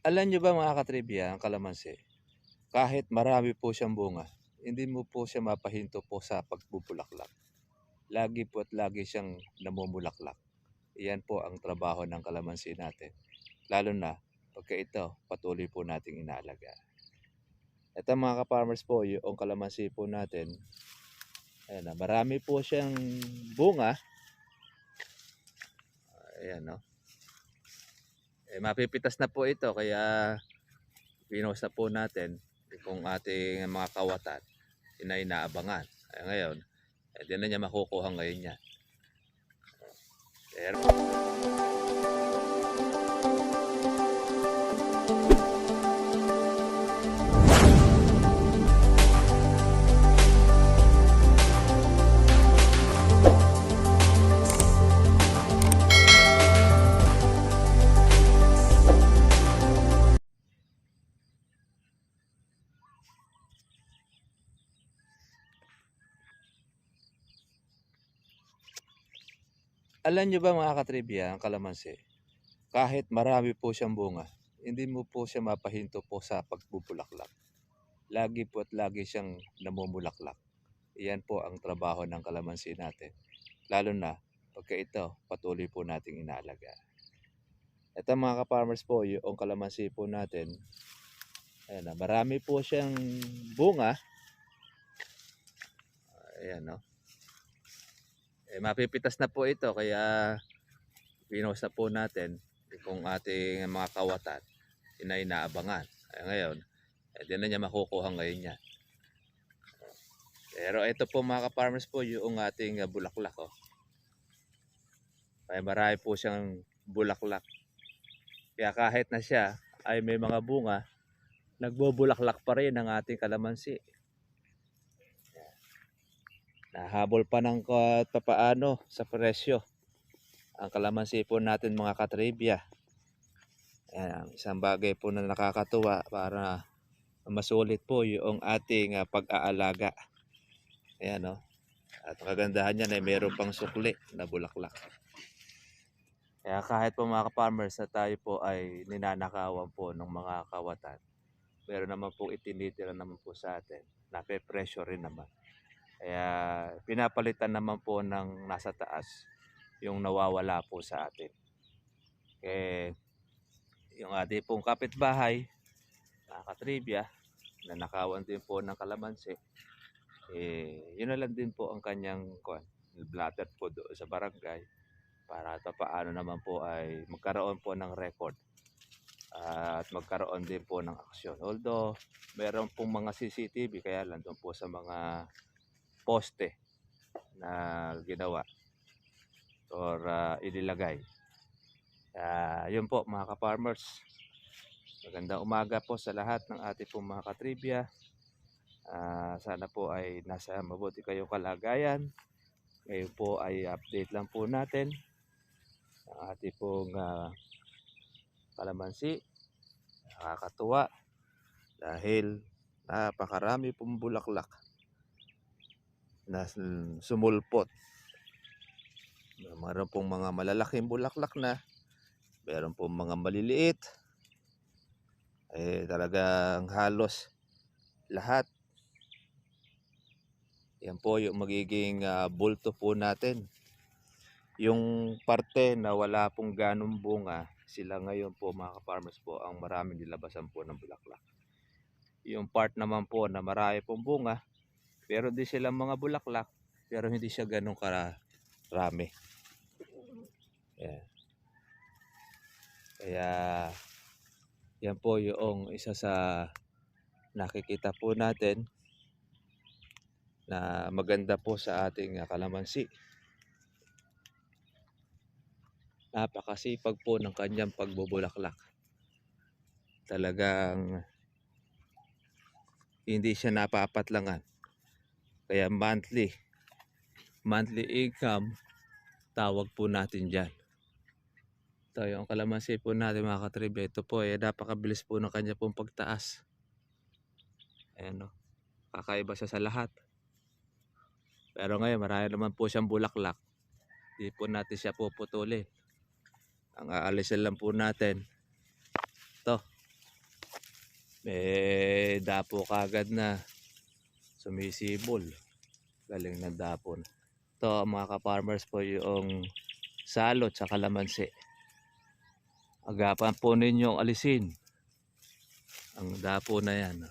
Alam niyo ba mga katribya, ang kalamansi, kahit marami po siyang bunga, hindi mo po siya mapahinto po sa pagbubulaklak. Lagi po at lagi siyang namumulaklak. Iyan po ang trabaho ng kalamansi natin. Lalo na pagka ito patuloy po nating inaalagaan. Ito mga ka-farmers po, yung kalamansi po natin, ayan na, marami po siyang bunga. Ayan no. Mapipitas na po ito kaya pinost na po natin kung ating mga kawatan inaabangan. Ngayon, hindi na niya makukuha ngayon yan. Pero alam nyo ba mga katribya, ang kalamansi, kahit marami po siyang bunga, hindi mo po siya mapahinto po sa pagbubulaklak. Lagi po at lagi siyang namumulaklak. Iyan po ang trabaho ng kalamansi natin. Lalo na pagka ito patuloy po nating inaalagaan. Ito mga ka-farmers po, yung kalamansi po natin, ayan na, marami po siyang bunga. Ayan no. Mapipitas na po ito kaya pinost na po natin kung ating mga kawatan inaabangan. Ngayon, hindi na niya makukuha ngayon yan. Pero ito po mga ka-farmers po, yung ating bulaklak. Oh. Ay marami po siyang bulaklak. Kaya kahit na siya ay may mga bunga, nagbubulaklak pa rin ang ating kalamansi. Nahabol pa ng papaano sa presyo ang kalamansi po natin mga katribya. Ayan, isang bagay po na nakakatuwa para masulit po yung ating pag-aalaga. Ayan no. At kagandahan niyan ay meron pang sukli na bulaklak. Kaya kahit po mga farmers na tayo po ay ninanakawan po ng mga kawatan, meron naman po itinitira naman po sa atin. Nape-pressure rin naman. Kaya pinapalitan naman po ng nasa taas yung nawawala po sa atin. Yung ating pong kapitbahay, nakatribya, na nakawan din po ng kalamansi, yun na lang din po ang kanyang blatter po doon sa barangay para paano naman po ay magkaroon po ng record at magkaroon din po ng aksyon. Although meron pong mga CCTV kaya lang doon po sa mga poste na ginawa or inilagay. Yun po mga ka-farmers, magandang umaga po sa lahat ng ating pong mga katribya. Sana po ay nasa mabuti kayong kalagayan. Ngayon po ay update lang po natin ang ating pong kalamansi. Nakakatuwa dahil napakarami pong bulaklak na sumulpot. Meron pong mga malalaking bulaklak na, meron pong mga maliliit. Talagang halos lahat. Yan po yung magiging bulto po natin. Yung parte na wala pong ganong bunga, sila ngayon po mga ka-farmers po ang maraming nilabasan po ng bulaklak. Yung part naman po na marami pong bunga, pero di silang mga bulaklak, pero hindi siya ganong karami. Yeah. Kaya yan po yung isa sa nakikita po natin na maganda po sa ating kalamansi. Napakasipag po ng kanyang pagbubulaklak. Talagang hindi siya napapatlangan. Kaya monthly income tawag po natin dyan. Ito yung kalamansi po natin mga katribya. Ito po napakabilis po ng kanya pong pagtaas. Ayan o. Kakaiba siya sa lahat. Pero ngayon marami naman po siyang bulaklak. Hindi po natin siya puputulin. Ang aalisin lang po natin ito. may dapo kagad na sumisibol. Galing ng dapon. Ito mga ka-farmers po yung salot sa kalamansi. Agapan po ninyong alisin ang dapo na yan.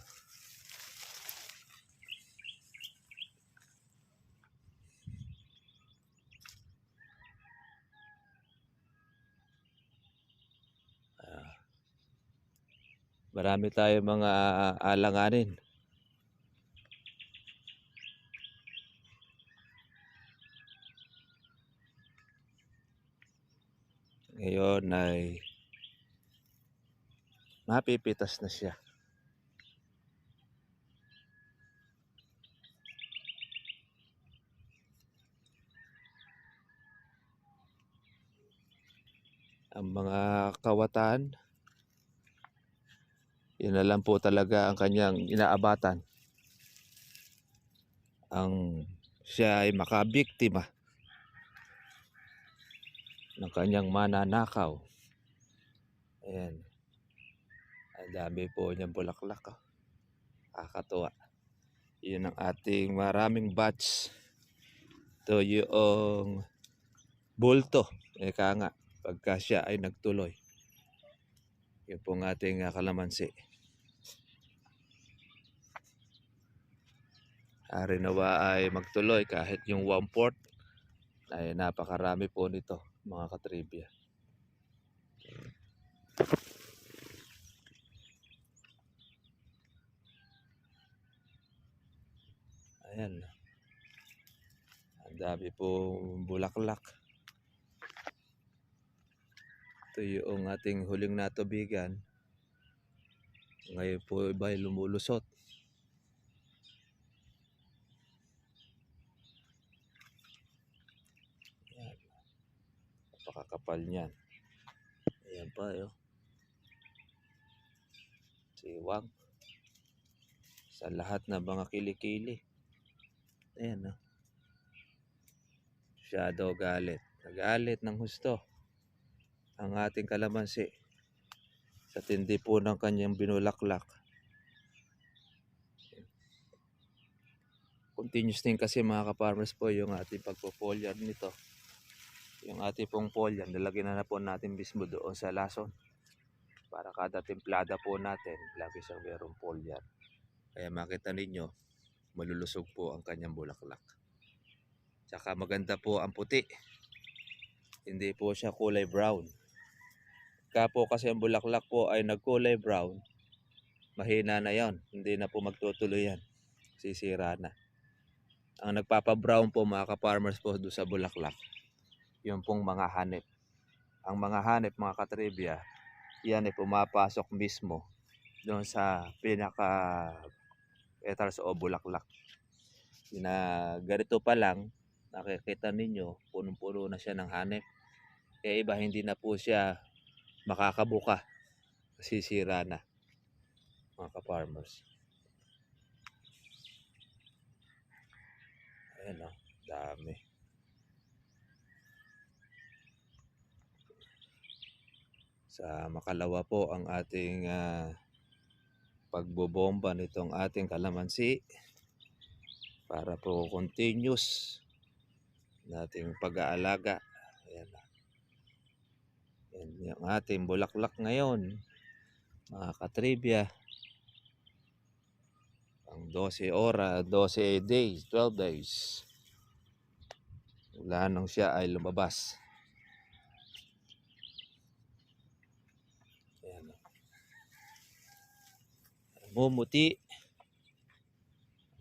Marami tayong mga alanganin. Ngayon ay mapipitas na siya. Ang mga kawatan, yun na lang po talaga ang kanyang inaabatan. Ang siya ay makabiktima ng kanyang mananakaw. Ayan. Ang dami po niyang bulaklak. Kakatuwa. Yun ang ating maraming batch. Ito yung bulto. Eka nga, pagka siya ay nagtuloy. Yun pong ating kalamansi. Ari nawa ay magtuloy kahit yung 1/4 ay napakarami po nito mga katribya. Ayan. Ang dami po bulaklak. Ito yung ating huling natubigan. Ngayon po iba'y lumulusot. Ayan. Napakakapal niyan. Ayan pa yun. Siwang. Sa lahat ng mga kilikili. Ayan. Shadow galit. Nagalit ng husto ang ating kalamansi sa tindi po ng kanyang binulaklak. Continuous din kasi mga ka-farmers po yung ating pagpo-foliar nito. Yung ating pong foliar, nilagyan na po natin mismo doon sa lason. Para kada templada po natin, lagi siyang mayroong foliar. Kaya makita ninyo, malulusog po ang kanyang bulaklak. Tsaka maganda po ang puti. Hindi po siya kulay brown. Kaya po kasi ang bulaklak po ay nagkulay brown, mahina na yon, hindi na po magtutuloy yan, sisira na. Ang nagpapa-brown po mga ka-farmers po doon sa bulaklak, yung pong mga hanip. Ang mga hanip mga katribya, yan ay pumapasok mismo doon sa pinaka petals o bulaklak. Na ganito pa lang, nakikita ninyo, punong-puno na siya ng hanip. Kaya iba hindi na po siya makakabuka, sisira na mga ka-farmers. Ayan o, dami. Sa makalawa po ang ating pagbobomba nitong ating kalamansi para po continuous nating pag-aalaga. Ayan na. Yan yung ating bulaklak ngayon mga katribya. Ang 12 oras, 12 days, 12 days. Wala nang siya ay lumabas. Ayan. Mumuti.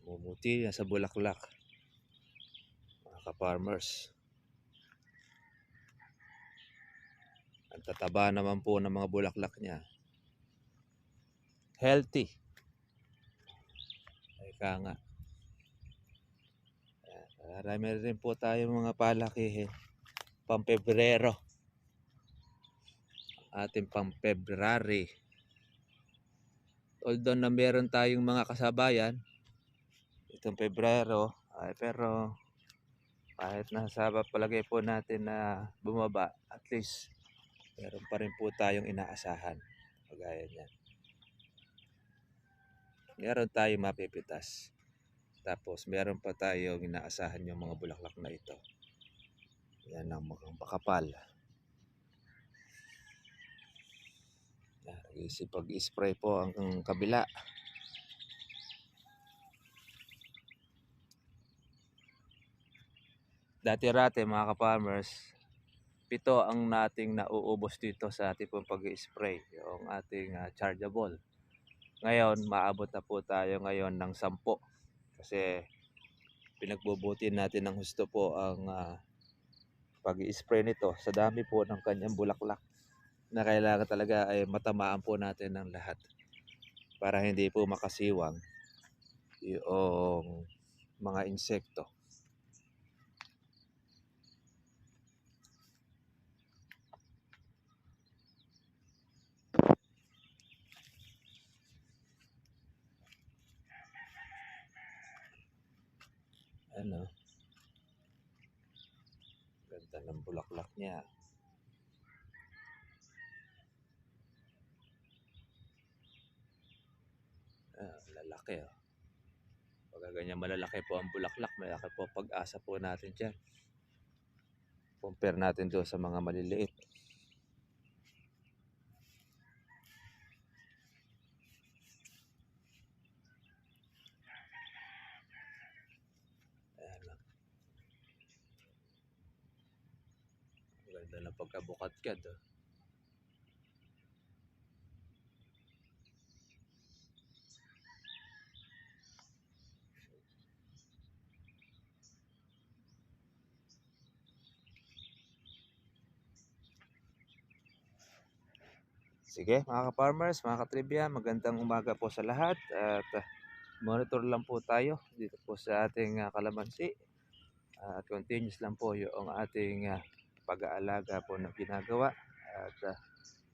Mumuti na sa bulaklak. Mga ka-farmers. Ang tataba naman po ng mga bulaklak niya. Healthy. Ika nga. Marami rin po tayo mga palakihin. Pang-Pebrero. Ating pang-February. Although na meron tayong mga kasabayan itong Pebrero, pero kahit nasa palagay po natin na bumaba, at least meron pa rin po tayong inaasahan. Kagaya niyan. meron tayong mapipitas. Tapos meron pa tayong inaasahan yung mga bulaklak na ito. Yan ang mga makapal. Pag-spray po ang kabila. Dati-rate mga ka-farmers, 7 ang nating nauubos dito sa ating pong pag-spray, yung ating chargeable. Ngayon, maabot na po tayo ngayon ng 10 kasi pinagbubuti natin ng husto po ang pag-spray nito sa dami po ng kanyang bulaklak na kailangan talaga ay matamaan po natin ng lahat para hindi po makasiwang yung mga insekto. Ano? Ganda ng bulaklak niya. Lalaki oh. Pag ganyan malalaki po ang bulaklak, malaki po pag-asa po natin dyan. Compare natin doon sa mga maliliit. Ganda ng pagkabukad-kad oh. Sige mga ka-farmers, mga ka-trivia, magandang umaga po sa lahat at monitor lang po tayo dito po sa ating kalamansi at continuous lang po yung ating pag-aalaga po na ginagawa at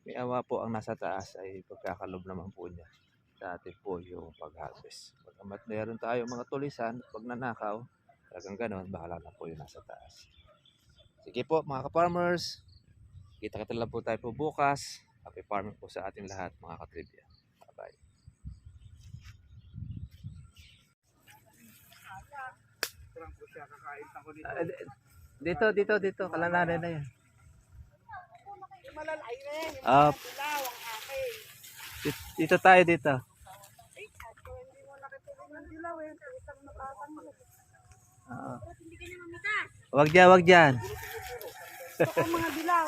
may awa po ang nasa taas ay pagkakalob naman po niya sa ating po yung pag-harvest. Pagkamat meron tayo mga tulisan, pag nanakaw, talagang ganon, bahala na po yung nasa taas. Sige po mga ka-farmers, kita-kita lang po tayo po bukas. Happy farming po sa ating lahat mga ka-trivia. Bye-bye. Dito. Kalanarin na yan. Dito tayo dito. Wag dyan. Mga dilaw.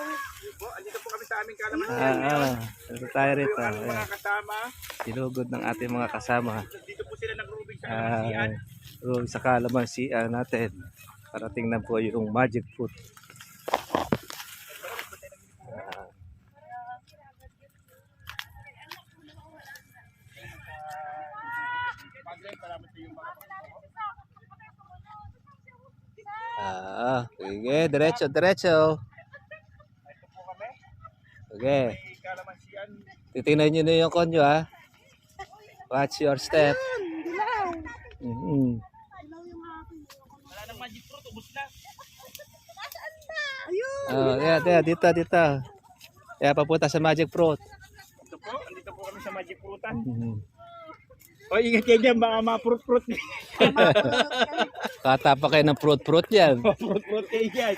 Andito po kami sa aming kalamansi. Dito tayo rito. Mga kasama. Sinugod ng ating mga kasama. Dito po sila nag-rubing sa kalamansian. Sa kalamansian natin. Parating na po yung magic fruit. Sige, diretso. Okay. Kalamansian. Titingnan nyo na yung konyo ha. Watch your step. Dilaw. Wala nang magic fruit, ubos na. Ayun. Dito. Kaya papunta sa magic fruit. Andito po kami sa magic fruitan. O ingat kayo dyan, baka ma-fruit-fruit. Katapa kayo ng fruit yan. Fruit-fruit kayo dyan.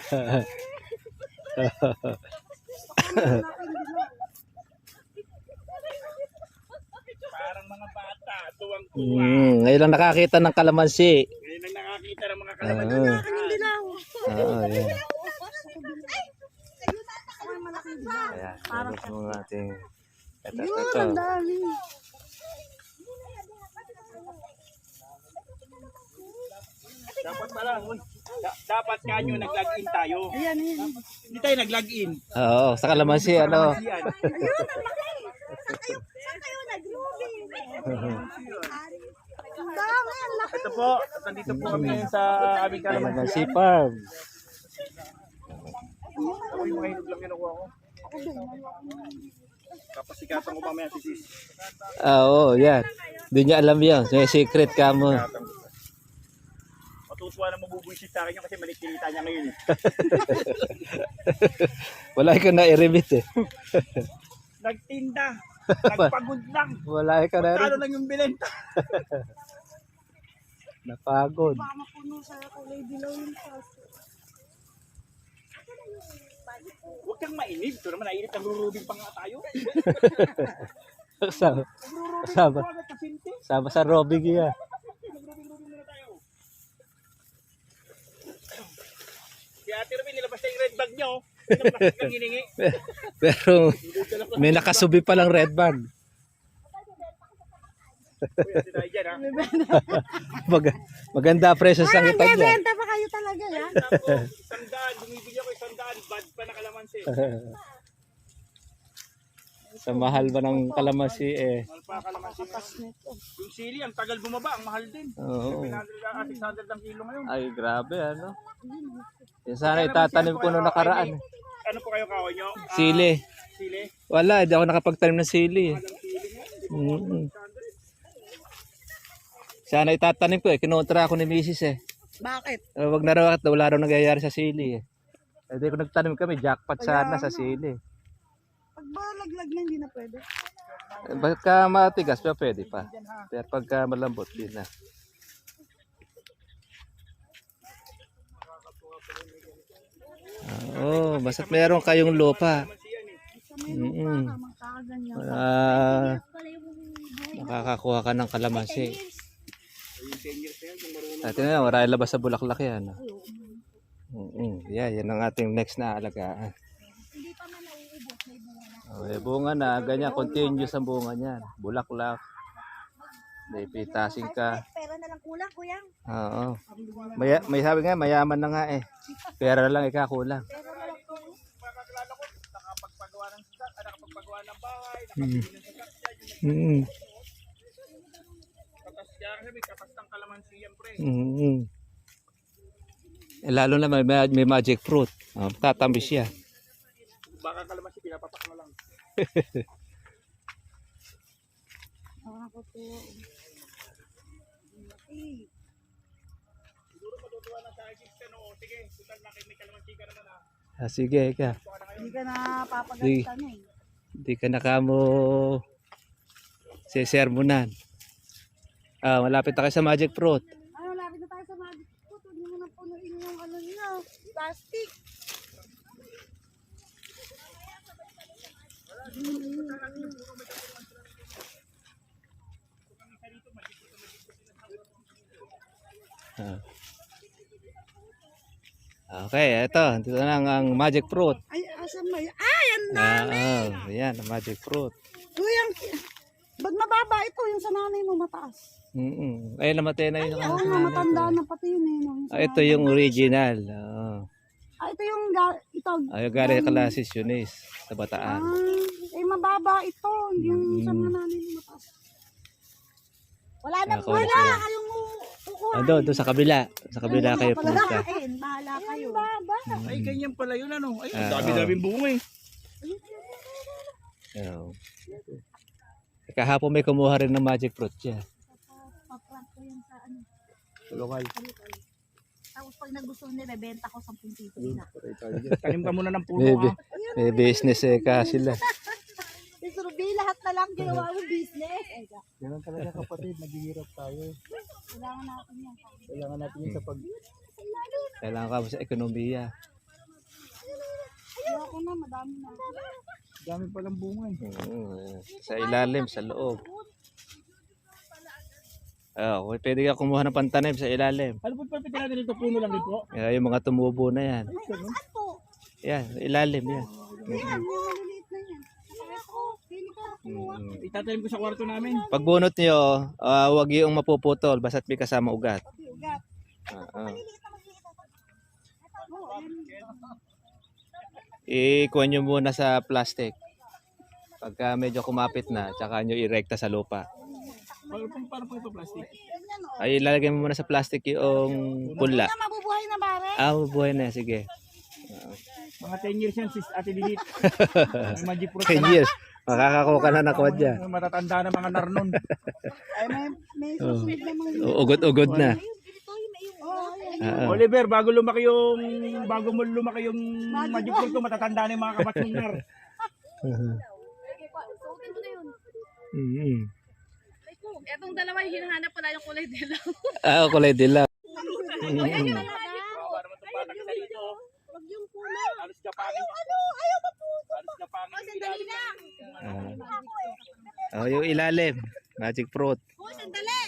Parang mga bata, tuwang-tuwa. Ngayon lang nakakita ng kalamansi. Ngayon lang nakakita ng mga kalamansi. Malaking dilaw. Yan. Malaking dilaw. Ayan, tapos mga ating Yun, ang dami. Dapat pala, dapat kanyo nag-login tayo. Ayan, yun. Hindi tayo nag-login. Oo, sa kalamansi ano. Kalamansian. Ayun, ang laki. Saan kayo nag-grooving? Ang dami, ang laki. Ito po, nandito po kami ngayon sa aming Kalamansi kalamansian. farm. Ako yung mga hinog lang kinukuha ko. Kapasikatan ko mamaya si sis. Oo, yan. Hindi niya alam yan. May secret ka mo. Matutuwa na mabubuisit sa akin yun kasi mali kinita niya ngayon eh. Wala ka na i-remit eh. Nagtinda. Nagpagod lang. Wala ka na Kano rin. lang yung binenta? Napagod. Baka mapuno sa kulay dilaw yung paso. Huwag kang mainip. Ito naman nainip. Nagrurubing pa nga tayo. Kasama, Nagrurubing kasama, pa agad kasinti. kasama sa Robig yan. Nagrubing-rubing muna tayo. Si Ate Ruby, nilabas na yung red bag niyo. Hindi naman nakit kang hiningi. Pero may nakasubi palang red bag. Kuya, si tayo dyan ha. Maganda presyo sa kita dyan. Benta pa kayo talaga yan. Tapos, 100. Bumibili ako 100. Bad pa na kalamansi. Sa mahal ba ng kalamansi eh. Mahal pa kalamansi ngayon. Yung sili, ang tagal bumaba. Ang mahal din. Oo. 600 ang kilo ngayon. Ay, grabe ano. Yan sana itatanim ko nung nakaraan. Ano po kayo kahoy nyo? Sili. Sili? Wala, hindi ako nakapagtanim ng sili. Walang sili nga. Mm-mm. Sana itatanim ko eh. Kinontra ako ni Mrs. eh. Bakit? Wag na raw at wala raw nangyayari sa sili eh. Hindi ko nagtanim kami, jackpot sana sa sili. Pag ba laglag na hindi na pwede? Pagka matigas pa pwede pa. Pero pagka malambot din na. Oo, basta't meron kayong lupa. Sa may lupa Mm-mm. ka, magkakaganyan. Makakakuha ka ng kalamansi. Yung 10 years na yan, kung marunong. Dati na, marami labas sa bulaklak yan. Yan ang ating next na alagaan. Hindi pa man nauubos, may bunga na. Okay, bunga na, ganyan, continuous ang bunga niyan. Bulaklak. May pitasin ka. Pera na lang kulang, kuyang. Oo. May sabi nga, mayaman na nga eh. Pera lang ikakulang. Pera na lang kulang. Makakilala ko, nakapagpagawa ng sikat, nakapagpagawa ng bahay, Mm. nakapagpagawa ng sikat, Mm. katas kaya kasi may katas ng kalamansi yan, pre. Mm. Eh, lalo na may magic fruit. Tatamis siya. Baka kalamansi, pinapapak na lang. Ako to. Siguro matutuwa na sa akin ka, no? Sige, sutal na kayo, may kalamansi ka naman, Sige ka. Hindi ka na papagalitan eh. Hindi ka na kamo sesermonan. Malapit na kayo sa magic fruit. Ay, malapit na tayo sa magic food. Huwag niyo muna punuin yung ano niya. Plastic. Okay, ito. Dito na ang magic fruit. Ay, asan ba yun? Ay, ang dami! Yan, ang magic fruit. Kuyang, ba't mababa ito? Yung sa nanay mo mataas. Ay, namatay na yun. Oo nga, matanda na pati yun eh. No? Yung sa Ito nanay. yung original. Ito yung, ito. Ay, galing kalasis yun sa Bataan. Mababa ito. Yung sa mga nanay mo mataas. Wala na, Nakakuha wala. sila. Kayong kukuha. Doon sa kabila. Sa kabila kayo punta. Bahala kayo. Baba. Ay, ganyan pala yun, ano? Ay, Ah, dami-daming bunga eh. Kahapon may kumuha rin ng magic fruit siya. Paprank ko yan sa ano. Tulungan. Tapos pag nagustuhan nila, benta ko 10 piso na. Tanim ka muna ng puno, May business ka sila. Isurubi, lahat na lang ginawa mo business. Ganun talaga kapatid, naghihirap tayo. Kailangan natin yan. Kailangan natin yun sa Kailangan ka sa ekonomiya. Ayoko na, madami na. Dami palang bunga eh. Sa ilalim, sa loob. Pwede ka kumuha ng pantanim sa ilalim. Ano po papitin natin dito? Puno lang dito? Yung mga tumubo na yan. Saan po? Yan, ilalim yan. Yan, yung maliliit na yan. Ako, pili ka kumuha. Itatanim ko sa kwarto namin. Pag bunot nyo, huwag yung mapuputol basta't may kasama ugat. Ugat. Oo. Oo, Ikuha nyo muna sa plastic. Pagka medyo kumapit na, tsaka nyo irekta sa lupa. Paano po ito plastic? ganyan o. Ay, ilalagay mo muna sa plastic yung punla. Kaya mabubuhay na bare. Buhay na, sige. Mga 10 years yan, sis Ate Lilith. May magic fruit 10 years. Makakakuha ka na ng kodya. Matatanda na mga narnon. Ay, may susunod na mga Ugod-ugod na. Oliver, bago mo lumaki yung magic fruit ko, matatanda na yung mga kabatsong nar. Suotin mo na yun. Mm. Etong dalawa yung hinahanap pala yung kulay dilaw. Kulay dilaw. Ayan Mm. yung Kawawa naman itong bata sa dito. Wag yung puno. Halos Japanin. Ayaw maputo. Halos Japanin. Sandali lang. Yung ilalim. Magic fruit. Sandali.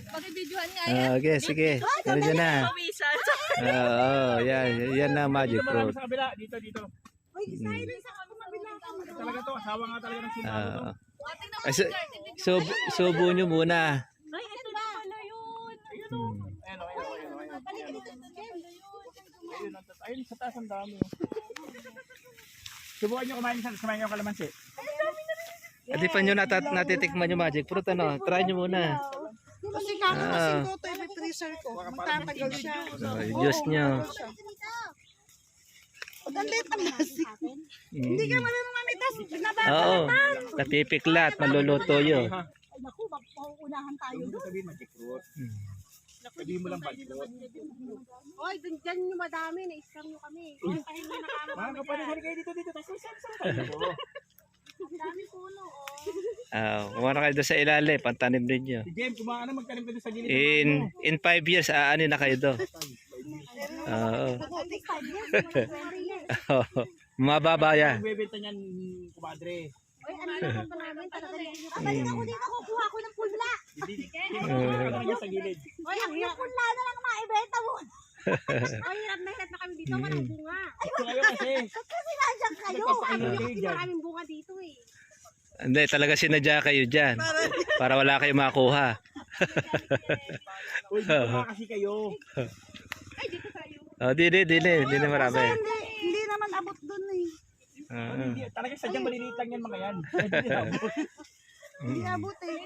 Pag-videohan nga yan. Okay, sige. Ano dyan na? Pawisan. Yan. Yan na magic Dito marami fruit. sa kabila. Dito. Uy, silent sa ako mabila. Talaga to. Asawa nga talaga ng sundalo to. Ay, subo nyo muna. Ay, ito na pala yun. Ayun o. Ayun, sa taas ang dami. Subukan nyo kumain ng kalamansi. Di pa nyo natitikman yung magic fruit, ano? Try nyo muna. Kasi kakamasin ko ito, may freezer ko. Magtatagal siya. Diyos nyo. Ang late ang lasik. Hindi ka marunong mamitas. Oo. Napipiklat, maluluto yun. Ay, naku, mauunahan tayo Huwag mo doon. sabihin magic fruit. Sabihin mo lang magic fruit. Oy, dyan yung madami. Na-scam nyo kami. Ay, pahinga na kamo. Mga kapatid, halika kayo dito. Tapos Ang dami puno, oh. Kumana kayo doon sa ilalim, pantanim ninyo. si Jem, kumain na magtanim ka doon sa gilid. In 5 years, aanin na kayo doon. Oo. At least 5 years. Mababa yan. Bebenta niyan, kumadre. Oy, ano naman ba namin? Balik ako dito, kukuha ko ng pula. Ano niya sa gilid. Oy, yung pula na lang maibenta mo. Oy, hirap na kami dito. Walang bunga. Ito kayo kasi. Kasi nandiyan kayo. Nagpapahingay Hindi dyan. maraming bunga dito eh. Hindi, talaga sinadya kayo dyan. Para wala kayo makuha. Uy, dito kasi kayo. Di na marami. Hindi naman abot dun eh. Talaga sadyang maliliit lang yan mga yan. Hindi abot eh.